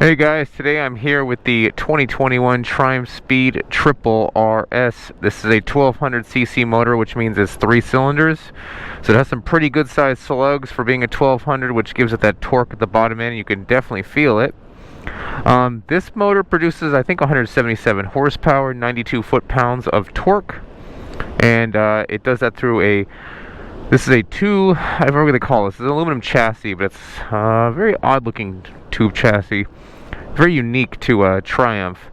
Hey guys, today I'm here with the 2021 Triumph Speed Triple RS. This is a 1200cc motor, which means it's 3 cylinders. So it has some pretty good sized slugs for being a 1200, which gives it that torque at the bottom end. You can definitely feel it. This motor produces, I think, 177 horsepower, 92 foot-pounds of torque. And it does that through this is a I don't know what they call this. It's an aluminum chassis, but it's a very odd looking tube chassis. Very unique to Triumph.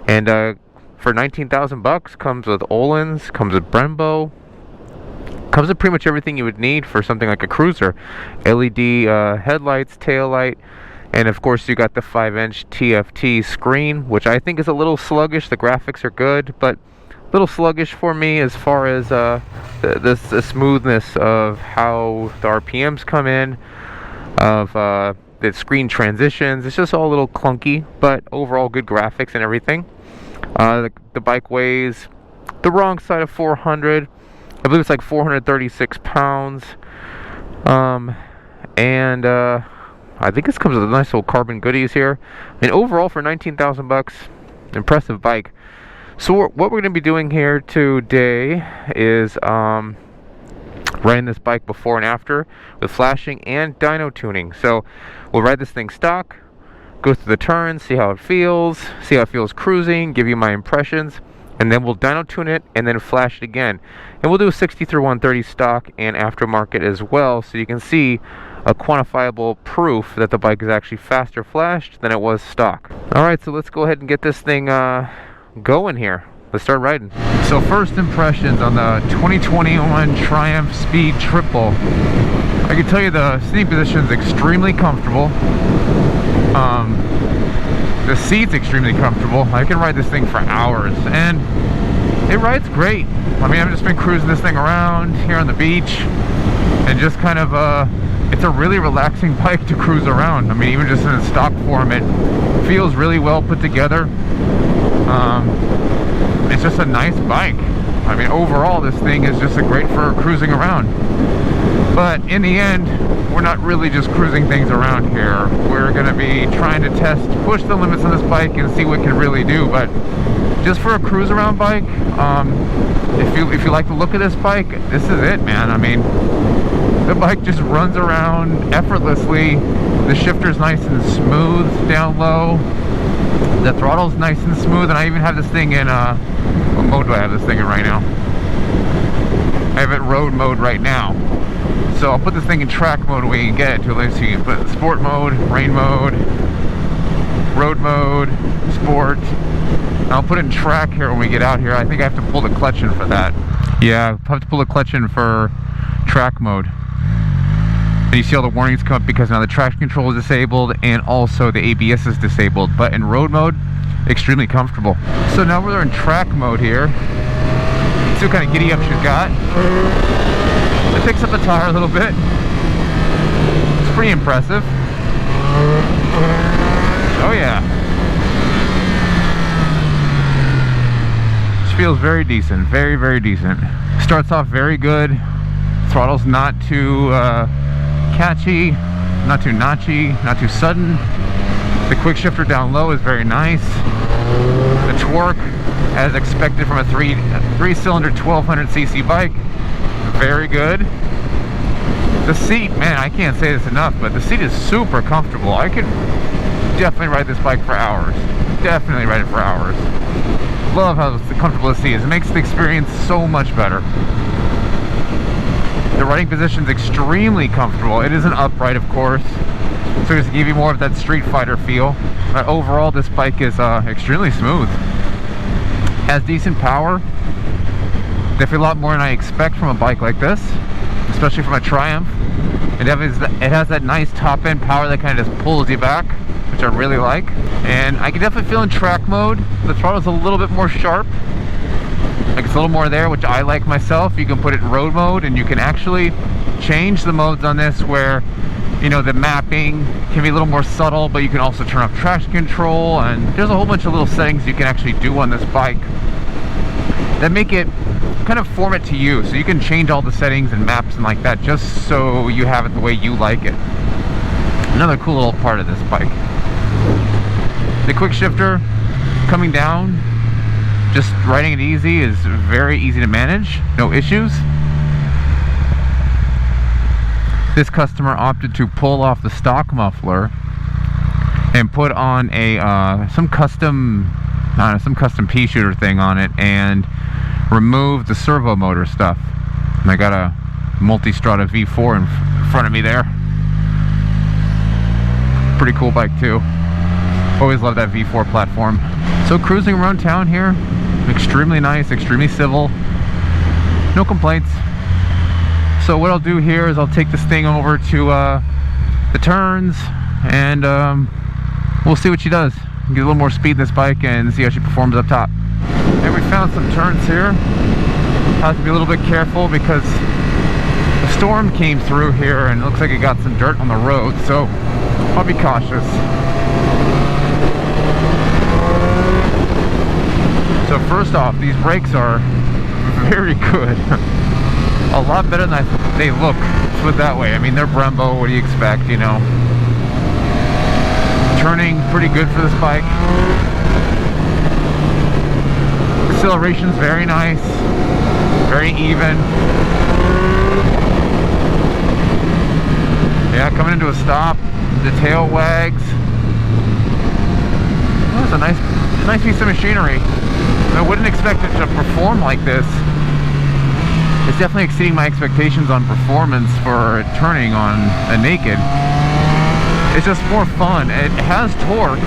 And for 19,000 bucks, comes with Öhlins, comes with Brembo, comes with pretty much everything you would need for something like a cruiser. LED headlights, tail light, and of course you got the 5-inch TFT screen, which I think is a little sluggish. The graphics are good, but a little sluggish for me as far as the smoothness of how the RPMs come in, of the screen transitions. It's just all a little clunky, but overall good graphics and everything. The bike weighs the wrong side of 400. I believe it's like 436 pounds. And I think this comes with a nice little carbon goodies here. And overall, for 19,000 bucks, impressive bike. So what we're going to be doing here today is riding this bike before and after with flashing and dyno tuning. So we'll ride this thing stock, go through the turns, see how it feels cruising, give you my impressions, and then we'll dyno tune it and then flash it again. And we'll do a 60 through 130 stock and aftermarket as well, so you can see a quantifiable proof that the bike is actually faster flashed than it was stock. Alright, so let's go ahead and get this thing going here. Let's start riding. So first impressions on the 2021 Triumph Speed Triple. I can tell you the seating position is extremely comfortable. The seat's extremely comfortable. I can ride this thing for hours, and it rides great. I mean, I've just been cruising this thing around here on the beach, and just kind of it's a really relaxing bike to cruise around. I mean, even just in a stock form, it feels really well put together. It's just a nice bike. I mean, overall, this thing is just great for cruising around. But in the end, we're not really just cruising things around here. We're going to be trying to push the limits on this bike and see what it can really do. But just for a cruise around bike, if you like the look of this bike, this is it, man. I mean, the bike just runs around effortlessly. The shifter's nice and smooth down low. The throttle's nice and smooth, and I even have this thing in what mode do I have this thing in right now? I have it road mode right now. So I'll put this thing in track mode when we can get it to. Let's see, put sport mode, rain mode, road mode, sport. And I'll put it in track here when we get out here. I think I have to pull the clutch in for that. Yeah, I have to pull the clutch in for track mode. And you see all the warnings come up because now the traction control is disabled and also the ABS is disabled. But in road mode, extremely comfortable. So now we're in track mode here. See what kind of giddy up she's got. It picks up the tire a little bit. It's pretty impressive. Oh yeah. She feels very decent, very, very decent. Starts off very good. Throttle's not too catchy, not too notchy, not too sudden. The quick shifter down low is very nice. The torque, as expected from a three-cylinder 1200cc bike, very good. The seat, man, I can't say this enough, but the seat is super comfortable. I could definitely ride this bike for hours. Definitely ride it for hours. Love how comfortable the seat is. It makes the experience so much better. The riding position is extremely comfortable. It isn't upright, of course, so it's to give you more of that Street Fighter feel. But overall, this bike is extremely smooth. Has decent power. Definitely a lot more than I expect from a bike like this, especially from a Triumph. It has that nice top end power that kind of just pulls you back, which I really like. And I can definitely feel in track mode, the throttle's a little bit more sharp. Like, it's a little more there, which I like myself. You can put it in road mode, and you can actually change the modes on this where, you know, the mapping can be a little more subtle, but you can also turn off traction control, and there's a whole bunch of little settings you can actually do on this bike that make it kind of form it to you. So you can change all the settings and maps and like that, just so you have it the way you like it. Another cool little part of this bike. The quick shifter coming down, just riding it easy, is very easy to manage, no issues. This customer opted to pull off the stock muffler and put on a some custom pea shooter thing on it and remove the servo motor stuff. And I got a Multistrada V4 in front of me there. Pretty cool bike too. Always love that V4 platform. So cruising around town here, extremely nice, extremely civil, no complaints. So what I'll do here is I'll take this thing over to the turns, and we'll see what she does. Get a little more speed in this bike and see how she performs up top. And we found some turns here. Have to be a little bit careful because the storm came through here and it looks like it got some dirt on the road, so I'll be cautious. So first off, these brakes are very good. A lot better than they look. Let's put it that way. I mean, they're Brembo. What do you expect, you know? Turning pretty good for this bike. Acceleration's very nice. Very even. Yeah, coming into a stop, the tail wags. That's a nice piece of machinery. I wouldn't expect it to perform like this. It's definitely exceeding my expectations on performance for turning on a naked. It's just more fun. It has torque,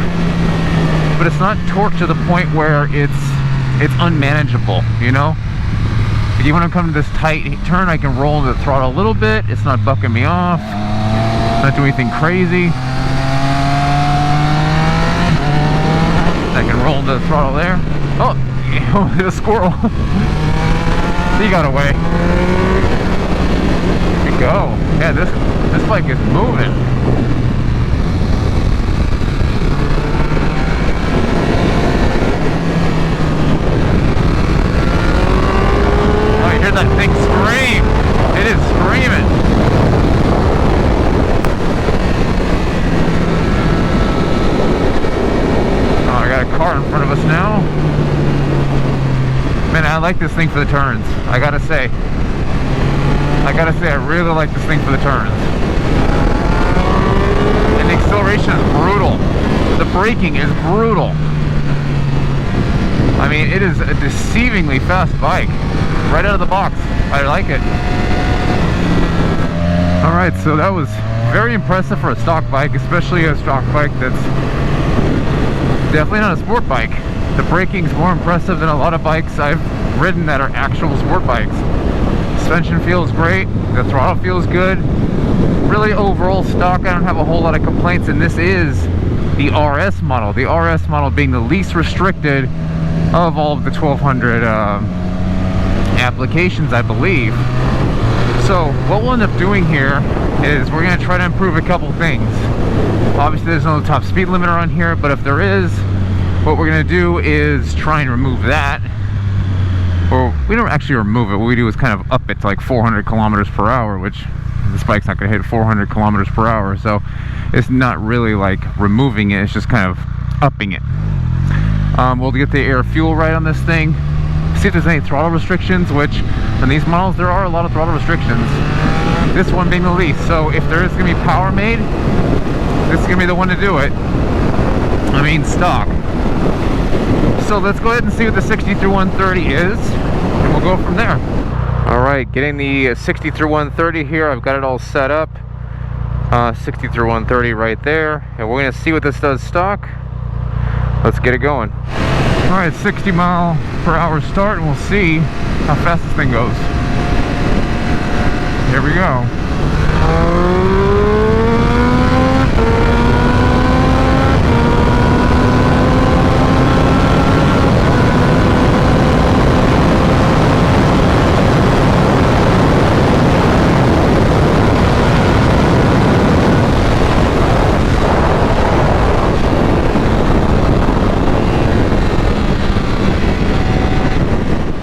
but it's not torque to the point where it's unmanageable, you know? Like even when I'm coming to this tight turn, I can roll the throttle a little bit. It's not bucking me off. Not doing anything crazy. I can roll the throttle there. Oh, the squirrel. He got away. Here we go. Yeah, this bike is moving. Oh, you hear that thing scream? It is screaming. Oh, I got a car in front of us now. Man, I like this thing for the turns. I gotta say, I really like this thing for the turns. And the acceleration is brutal. The braking is brutal. I mean, it is a deceivingly fast bike. Right out of the box. I like it. Alright, so that was very impressive for a stock bike, especially a stock bike that's definitely not a sport bike. The braking's more impressive than a lot of bikes I've ridden that are actual sport bikes. Suspension feels great, the throttle feels good. Really overall stock, I don't have a whole lot of complaints, and this is the RS model. The RS model being the least restricted of all of the 1200 applications, I believe. So what we'll end up doing here is we're going to try to improve a couple things. Obviously there's no top speed limiter on here, but if there is, what we're going to do is try and remove that. Or we don't actually remove it. What we do is kind of up it to like 400 kilometers per hour, which this bike's not going to hit 400 kilometers per hour. So it's not really like removing it. It's just kind of upping it. We'll get the air fuel right on this thing. See if there's any throttle restrictions, which on these models there are a lot of throttle restrictions. This one being the least. So if there is going to be power made, this is going to be the one to do it. I mean stock. So let's go ahead and see what the 60 through 130 is, and we'll go from there. Alright, getting the 60 through 130 here. I've got it all set up. 60 through 130 right there. And we're going to see what this does stock. Let's get it going. Alright, 60 mile per hour start, and we'll see how fast this thing goes. Here we go.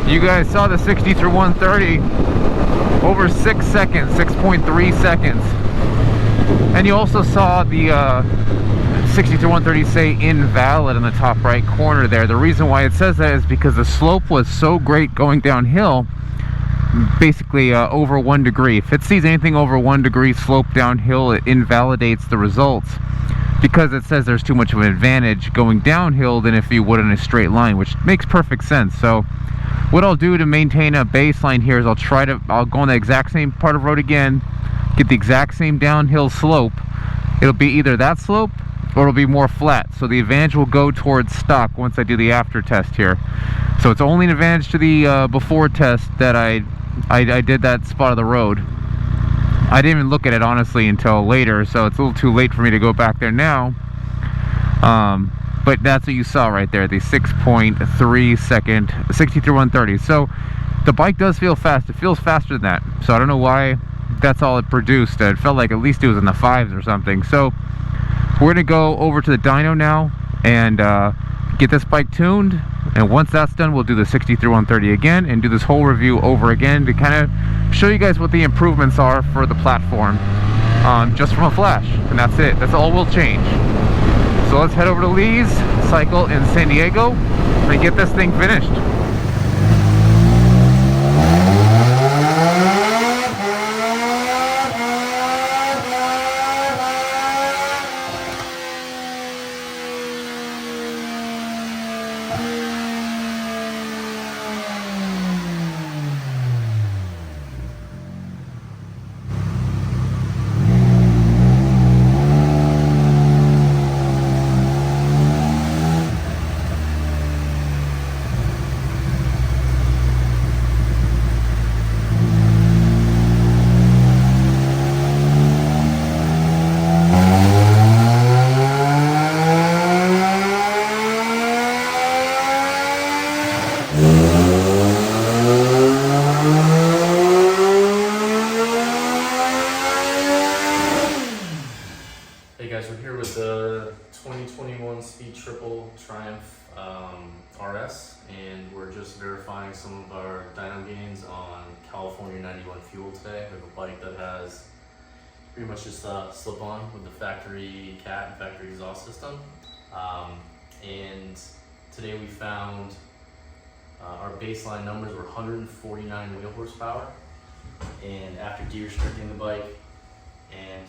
You guys saw the 60 through 130 over 6 seconds, 6.3 seconds. And you also saw the 60 through 130 say invalid in the top right corner there. The reason why it says that is because the slope was so great going downhill, basically over 1 degree. If it sees anything over 1 degree slope downhill, it invalidates the results, because it says there's too much of an advantage going downhill than if you would in a straight line, which makes perfect sense. So what I'll do to maintain a baseline here is I'll go on the exact same part of road again, get the exact same downhill slope. It'll be either that slope or it'll be more flat, so the advantage will go towards stock once I do the after test here. So it's only an advantage to the before test that I did that spot of the road. I didn't even look at it honestly until later, so it's a little too late for me to go back there now. But that's what you saw right there, the 6.3 second 60 through 130. So the bike does feel fast. It feels faster than that, so I don't know why that's all it produced. It felt like at least it was in the 5s or something. So we're gonna go over to the dyno now and get this bike tuned, and once that's done, we'll do the 60 through 130 again and do this whole review over again to kind of show you guys what the improvements are for the platform, just from a Flash. And that's it. That's all we'll change. So let's head over to Lee's Cycle in San Diego and get this thing finished. Hey guys, we're here with the 2021 Speed Triple Triumph RS, and we're just verifying some of our dyno gains on California 91 fuel today. We have a bike that has pretty much just a slip-on with the factory cat and factory exhaust system. And today we found our baseline numbers were 149 wheel horsepower, and after de-restricting the bike and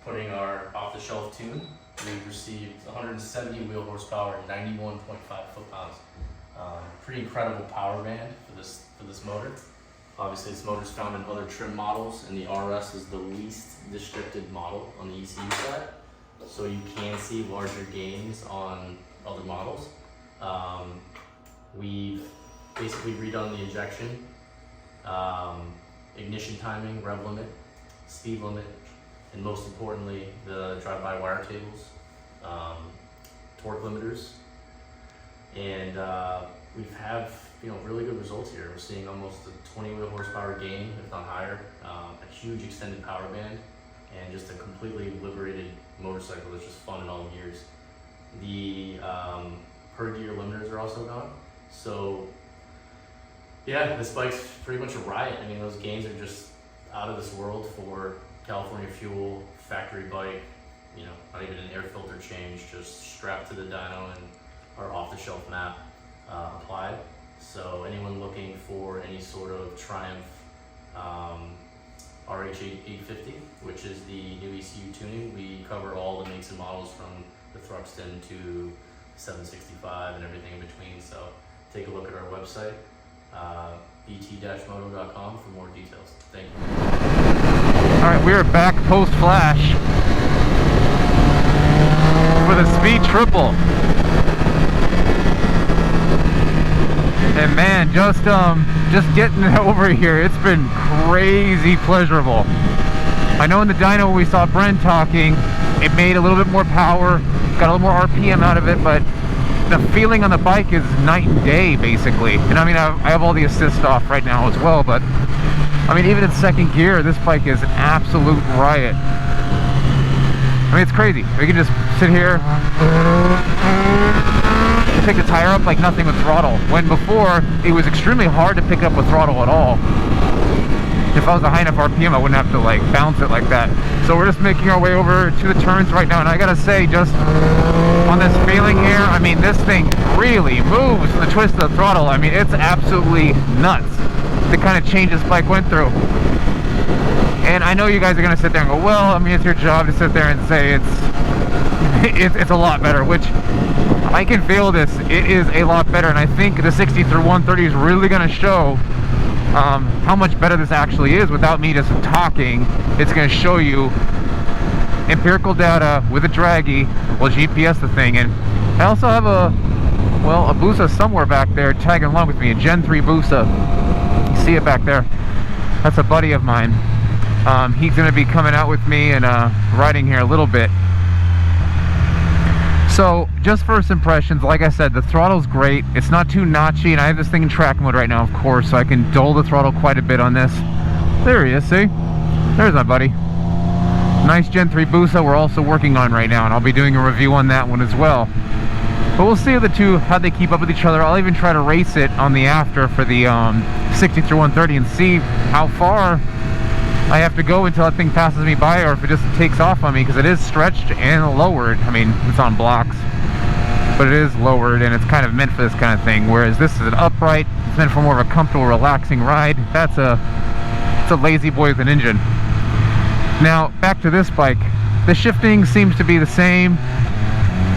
putting our off-the-shelf tune, we've received 170 wheel horsepower and 91.5 foot-pounds. Pretty incredible power band for this motor. Obviously, this motor is found in other trim models, and the RS is the least districted model on the ECU side, so you can see larger gains on other models. We've basically redone the injection, ignition timing, rev limit, speed limit, and most importantly, the drive-by wire tables, torque limiters, and we have really good results here. We're seeing almost a 20 wheel horsepower gain, if not higher, a huge extended power band, and just a completely liberated motorcycle that's just fun in all gears. The per gear limiters are also gone, so yeah, this bike's pretty much a riot. I mean, those gains are just out of this world for California fuel, factory bike, not even an air filter change, just strapped to the dyno and our off-the-shelf map applied. So anyone looking for any sort of Triumph RH850, which is the new ECU tuning, we cover all the makes and models from the Thruxton to 765 and everything in between. So take a look at our website, bt-moto.com, for more details. Thank you. Alright, we are back post-Flash for the Speed Triple. And man, just getting over here, it's been crazy pleasurable. I know in the dyno we saw Brent talking, it made a little bit more power, got a little more RPM out of it, but the feeling on the bike is night and day, basically. And I mean, I have all the assist off right now as well, but I mean, even in second gear, this bike is an absolute riot. I mean, it's crazy. We can just sit here, pick the tire up like nothing with throttle, when before it was extremely hard to pick up with throttle at all. if I was a high enough RPM, I wouldn't have to like bounce it like that. So we're just making our way over to the turns right now, and I gotta say, just on this feeling here, I mean, this thing really moves the twist of the throttle. I mean, it's absolutely nuts the kind of change this bike went through. And I know you guys are gonna sit there and go, well, I mean, it's your job to sit there and say it's a lot better, which I can feel this. It is a lot better, and I think the 60 through 130 is really gonna show how much better this actually is without me just talking. It's gonna show you empirical data with a Dragy. Will GPS the thing, and I also have a Busa somewhere back there tagging along with me, a Gen 3 Busa. You see it back there? That's a buddy of mine. He's going to be coming out with me and riding here a little bit. So, just first impressions, like I said, the throttle's great. It's not too notchy, and I have this thing in track mode right now, of course, so I can dull the throttle quite a bit on this. There he is, see? There's my buddy. Nice Gen 3 Busa we're also working on right now, and I'll be doing a review on that one as well. But we'll see the two, how they keep up with each other. I'll even try to race it on the after for the 60 through 130 and see how far I have to go until that thing passes me by, or if it just takes off on me, because it is stretched and lowered. I mean, it's on blocks, but it is lowered, and it's kind of meant for this kind of thing, whereas this is an upright. It's meant for more of a comfortable, relaxing ride. It's a lazy boy with an engine. Now, back to this bike. The shifting seems to be the same.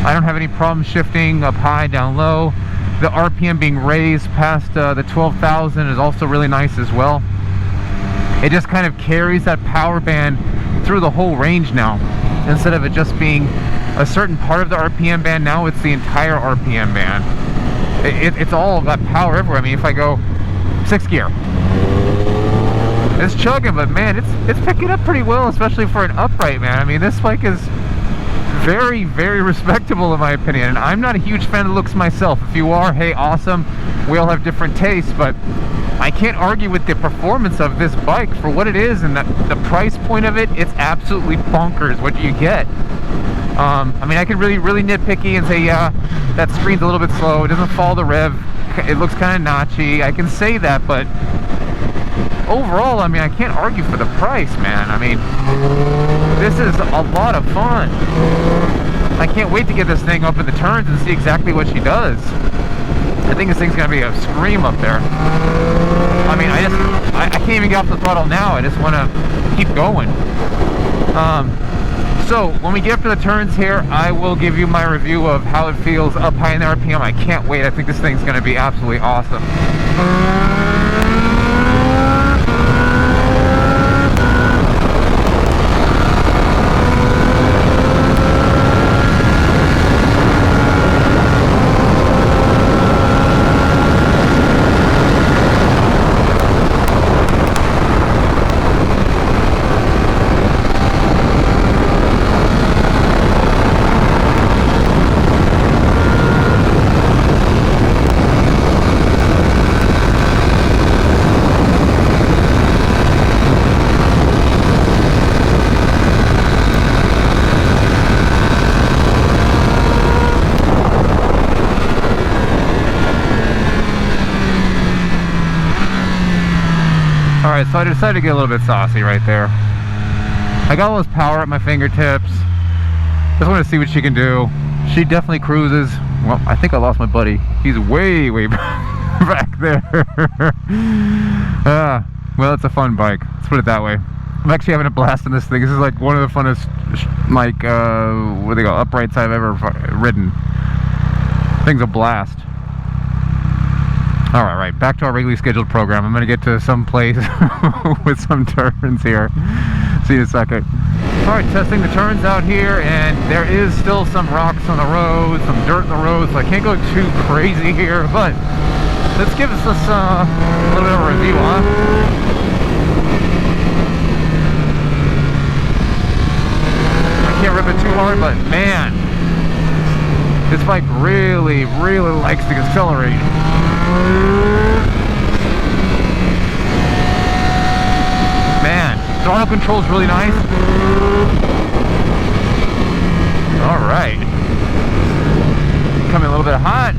I don't have any problem shifting up high, down low. The RPM being raised past the 12,000 is also really nice as well. It just kind of carries that power band through the whole range now. Instead of it just being a certain part of the RPM band, now it's the entire RPM band. It's all got power everywhere. I mean, if I go 6th gear, it's chugging, but man, it's picking up pretty well, especially for an upright, man. I mean, this bike is very, very respectable in my opinion, and I'm not a huge fan of the looks myself. If you are, hey, awesome. We all have different tastes, but I can't argue with the performance of this bike for what it is, and the price point of it. It's absolutely bonkers what you get. I mean, I could really nitpicky and say, yeah, that screen's a little bit slow, it doesn't follow the rev, it looks kind of notchy. I can say that, but overall, I mean, I can't argue for the price, man. I mean, this is a lot of fun. I can't wait to get this thing up in the turns and see exactly what she does. I think this thing's gonna be a scream up there. I mean, I can't even get off the throttle now. I just want to keep going. So when we get up to the turns here, I will give you my review of how it feels up high in the RPM. I can't wait. I think this thing's gonna be absolutely awesome. Alright, so I decided to get a little bit saucy right there. I got all this power at my fingertips. Just want to see what she can do. She definitely cruises. Well, I think I lost my buddy. He's way back there. Well, it's a fun bike. Let's put it that way. I'm actually having a blast in this thing. This is like one of the funnest, like, what do they call, uprights I've ever ridden. Thing's a blast. Alright, back to our regularly scheduled program. I'm going to get to some place with some turns here. See you in a second. Alright, testing the turns out here, and there is still some rocks on the road, some dirt on the road, so I can't go too crazy here, but let's give us this a little bit of a review, huh? I can't rip it too hard, but man, this bike really likes to accelerate. Man, throttle control's really nice. Alright. Coming a little bit hot.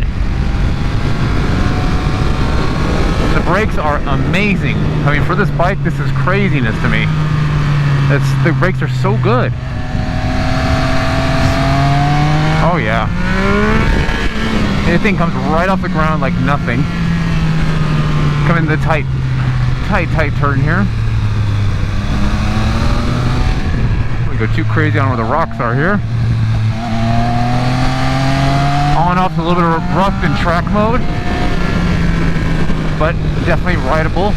The brakes are amazing. I mean, for this bike, this is craziness to me. The brakes are so good. Oh yeah. Anything comes right off the ground like nothing. Coming to the tight turn here. We go too crazy on where the rocks are here. On off a little bit of rough in track mode, but definitely rideable.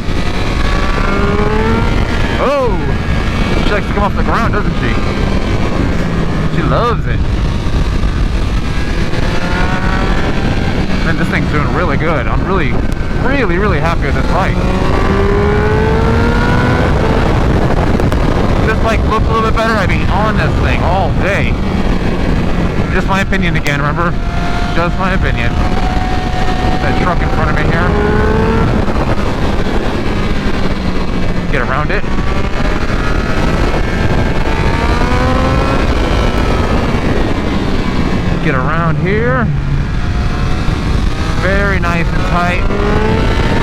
Oh, she likes to come off the ground, doesn't she? She loves it. Man, this thing's doing really good. I'm really happy with this bike. If this bike looked a little bit better, I'd be on this thing all day. Just my opinion again, remember? Just my opinion. That truck in front of me here. Get around it. Get around here. Very nice and tight.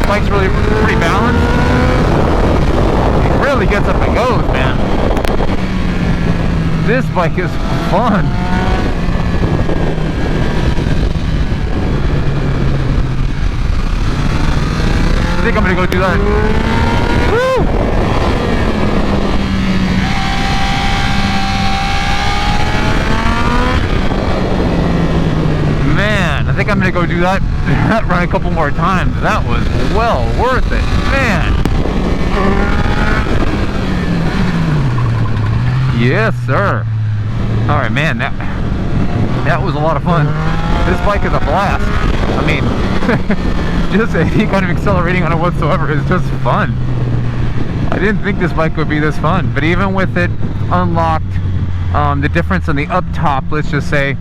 Bike's really pretty balanced. It really gets up and goes, man. This bike is fun. I think I'm gonna go do that. Woo! Man, I think I'm gonna go do that run a couple more times. That was well worth it, man. Yes, sir. All right, man. That was a lot of fun. This bike is a blast. I mean, just any kind of accelerating on it whatsoever is just fun. I didn't think this bike would be this fun, but even with it unlocked, the difference in the up top, let's just say,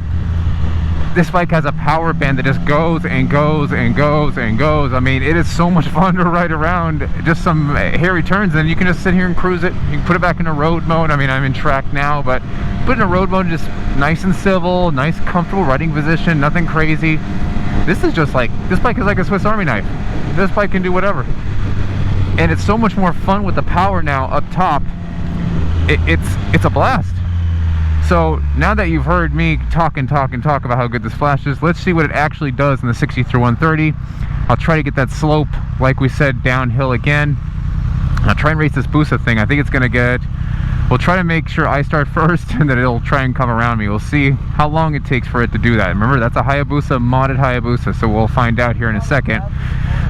this bike has a power band that just goes and goes and goes and goes. I mean, it is so much fun to ride around. Just some hairy turns, and you can just sit here and cruise it. You can put it back into road mode. I mean, I'm in track now, but put it in road mode, just nice and civil, nice comfortable riding position, nothing crazy. This is just like, this bike is like a Swiss Army knife. This bike can do whatever. And it's so much more fun with the power now up top. It's a blast. So now that you've heard me talk about how good this Flash is, let's see what it actually does in the 60 through 130. I'll try to get that slope, like we said, downhill again. I'll try and race this Busa thing. I think it's gonna get, we'll try to make sure I start first and then it'll try and come around me. We'll see how long it takes for it to do that. Remember, that's a Hayabusa, modded Hayabusa, so we'll find out here in a second.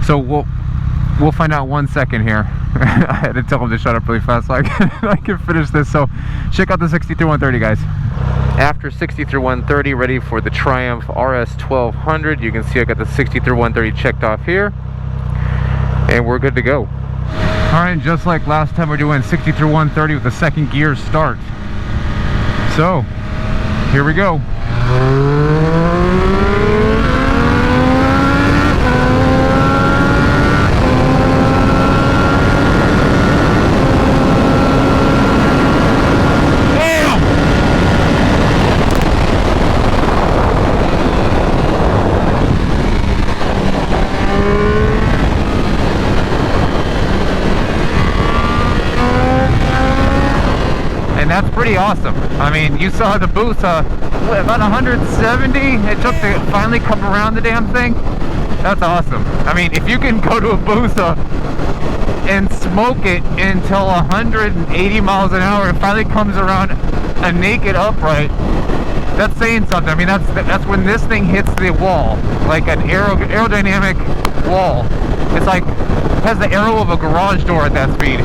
So we'll find out 1 second here. I had to tell him to shut up really fast so I can finish this. So check out the 60 through 130, guys. After 60 through 130, ready for the Triumph RS 1200. You can see I got the 60 through 130 checked off here, and we're good to go. All right, just like last time, we're doing 60 through 130 with the second gear start. So here we go. That's pretty awesome. I mean, you saw the Busa, about 170 it took to finally come around the damn thing. That's awesome. I mean, if you can go to a Busa and smoke it until 180 miles an hour, it finally comes around a naked upright, that's saying something. I mean, that's when this thing hits the wall, like an aerodynamic wall. It's like, it has the arrow of a garage door at that speed,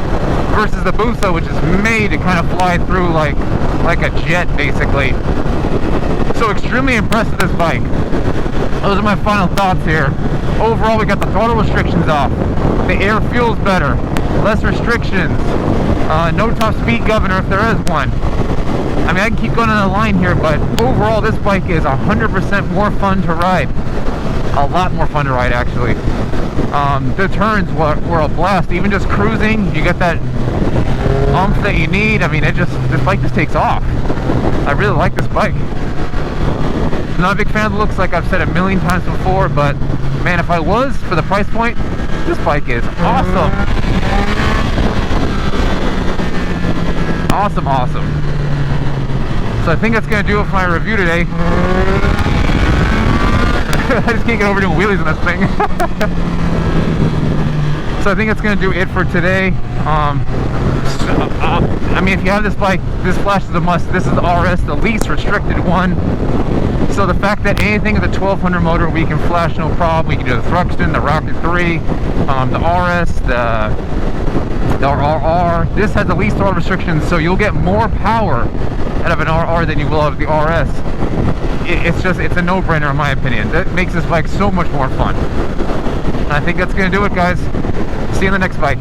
versus the Busa, which is made to kind of fly through like a jet, basically. So extremely impressed with this bike. Those are my final thoughts here. Overall, we got the throttle restrictions off. The air feels better. Less restrictions. No top speed governor if there is one. I mean, I can keep going on the line here, but overall, this bike is 100% more fun to ride. A lot more fun to ride, actually. The turns were a blast. Even just cruising, you get that oomph that you need. I mean, this bike just takes off. I really like this bike. Not a big fan of the looks, like I've said a million times before, but man, if I was, for the price point, this bike is awesome. Awesome, awesome. So I think that's going to do it for my review today. I just can't get over doing wheelies on this thing. So I think that's going to do it for today. I mean, if you have this bike, this Flash is a must. This is the RS, the least restricted one. So the fact that anything in the 1200 motor we can flash no problem. We can do the Thruxton, the Rocket 3, the RS, the RR. This has the least throttle restrictions, so you'll get more power out of an RR than you will out of the RS. It's a no-brainer in my opinion. That makes this bike so much more fun. And I think that's going to do it, guys. See you in the next bike.